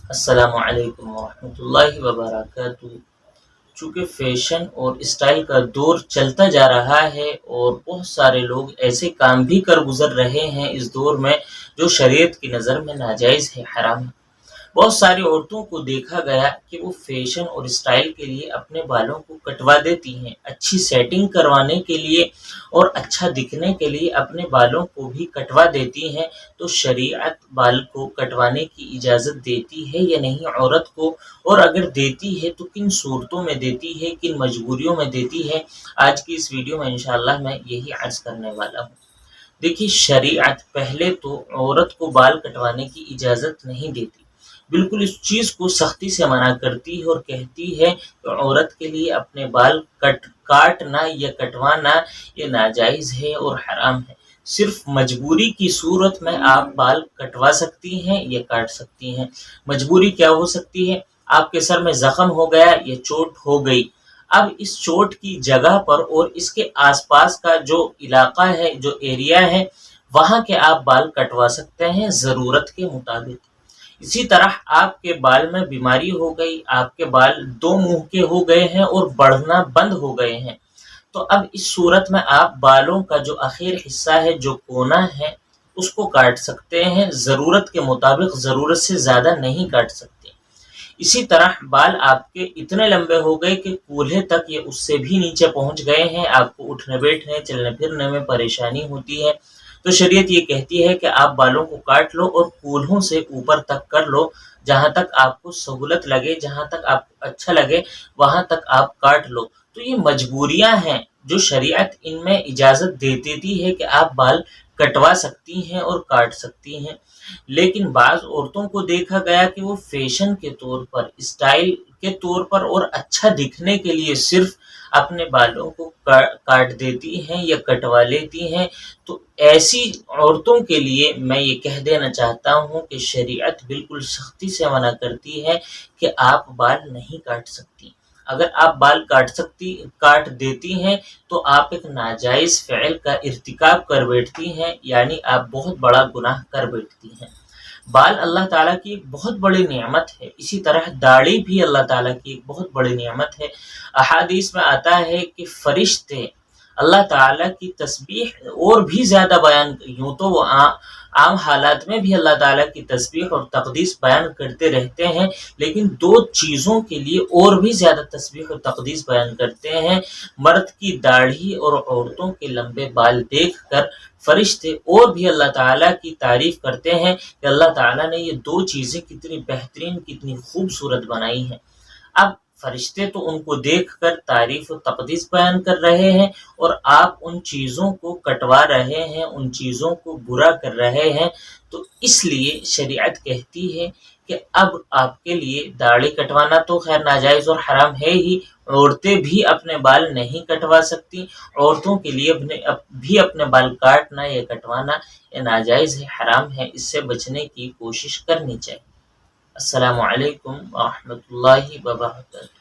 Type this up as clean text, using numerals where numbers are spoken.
السلام علیکم ورحمۃ اللہ وبرکاتہ۔ چونکہ فیشن اور اسٹائل کا دور چلتا جا رہا ہے اور بہت سارے لوگ ایسے کام بھی کر گزر رہے ہیں اس دور میں جو شریعت کی نظر میں ناجائز ہے، حرام ہے۔ بہت ساری عورتوں کو دیکھا گیا کہ وہ فیشن اور اسٹائل کے لیے اپنے بالوں کو کٹوا دیتی ہیں، اچھی سیٹنگ کروانے کے لیے اور اچھا دکھنے کے لیے اپنے بالوں کو بھی کٹوا دیتی ہیں۔ تو شریعت بال کو کٹوانے کی اجازت دیتی ہے یا نہیں عورت کو، اور اگر دیتی ہے تو کن صورتوں میں دیتی ہے، کن مجبوریوں میں دیتی ہے؟ آج کی اس ویڈیو میں انشاءاللہ میں یہی عرض کرنے والا ہوں۔ دیکھیے، شریعت پہلے تو عورت کو بال کٹوانے کی اجازت نہیں دیتی، بالکل اس چیز کو سختی سے منع کرتی ہے اور کہتی ہے کہ عورت کے لیے اپنے بال کاٹنا یا کٹوانا یہ ناجائز ہے اور حرام ہے۔ صرف مجبوری کی صورت میں آپ بال کٹوا سکتی ہیں یا کاٹ سکتی ہیں۔ مجبوری کیا ہو سکتی ہے؟ آپ کے سر میں زخم ہو گیا یا چوٹ ہو گئی، اب اس چوٹ کی جگہ پر اور اس کے آس پاس کا جو علاقہ ہے، جو ایریا ہے، وہاں کے آپ بال کٹوا سکتے ہیں ضرورت کے مطابق۔ اسی طرح آپ کے بال میں بیماری ہو گئی، آپ کے بال دو منہ کے ہو گئے ہیں اور بڑھنا بند ہو گئے ہیں، تو اب اس صورت میں آپ بالوں کا جو آخر حصہ ہے، جو کونا ہے، اس کو کاٹ سکتے ہیں ضرورت کے مطابق، ضرورت سے زیادہ نہیں کاٹ سکتے۔ اسی طرح بال آپ کے اتنے لمبے ہو گئے کہ کولہے تک یا اس سے بھی نیچے پہنچ گئے ہیں، آپ کو اٹھنے بیٹھنے چلنے پھرنے میں پریشانی ہوتی ہے، تو شریعت یہ کہتی ہے کہ آپ بالوں کو کاٹ لو اور کولہوں سے اوپر تک کر لو، جہاں تک آپ کو سہولت لگے، جہاں تک آپ کو اچھا لگے وہاں تک آپ کاٹ لو۔ تو یہ مجبوریاں ہیں جو شریعت ان میں اجازت دے دیتی ہے کہ آپ بال کٹوا سکتی ہیں اور کاٹ سکتی ہیں۔ لیکن بعض عورتوں کو دیکھا گیا کہ وہ فیشن کے طور پر، اسٹائل کے طور پر اور اچھا دکھنے کے لیے صرف اپنے بالوں کو کاٹ دیتی ہیں یا کٹوا لیتی ہیں۔ تو ایسی عورتوں کے لیے میں یہ کہہ دینا چاہتا ہوں کہ شریعت بالکل سختی سے منع کرتی ہے کہ آپ بال نہیں کاٹ سکتی۔ اگر آپ بال کاٹ دیتی ہیں تو آپ ایک ناجائز فعل کا ارتکاب کر بیٹھتی ہیں، یعنی آپ بہت بڑا گناہ کر بیٹھتی ہیں۔ بال اللہ تعالیٰ کی ایک بہت بڑی نعمت ہے، اسی طرح داڑھی بھی اللہ تعالیٰ کی ایک بہت بڑی نعمت ہے۔ احادیث میں آتا ہے کہ فرشتے اللہ تعالیٰ کی تسبیح اور بھی زیادہ بیان، یوں تو وہ عام حالات میں بھی اللہ تعالیٰ کی تسبیح اور تقدیس بیان کرتے رہتے ہیں، لیکن دو چیزوں کے لیے اور بھی زیادہ تسبیح اور تقدیس بیان کرتے ہیں۔ مرد کی داڑھی اور عورتوں کے لمبے بال دیکھ کر فرشتے اور بھی اللہ تعالیٰ کی تعریف کرتے ہیں کہ اللہ تعالیٰ نے یہ دو چیزیں کتنی بہترین، کتنی خوبصورت بنائی ہیں۔ اب فرشتے تو ان کو دیکھ کر تعریف و تقدیس بیان کر رہے ہیں اور آپ ان چیزوں کو کٹوا رہے ہیں، ان چیزوں کو برا کر رہے ہیں، تو اس لیے شریعت کہتی ہے کہ اب آپ کے لیے داڑھی کٹوانا تو خیر ناجائز اور حرام ہے ہی، عورتیں بھی اپنے بال نہیں کٹوا سکتی، عورتوں کے لیے بھی اپنے بال کاٹنا یا کٹوانا یہ ناجائز ہے، حرام ہے، اس سے بچنے کی کوشش کرنی چاہیے۔ السلام علیکم ورحمۃ اللہ وبرکاتہ۔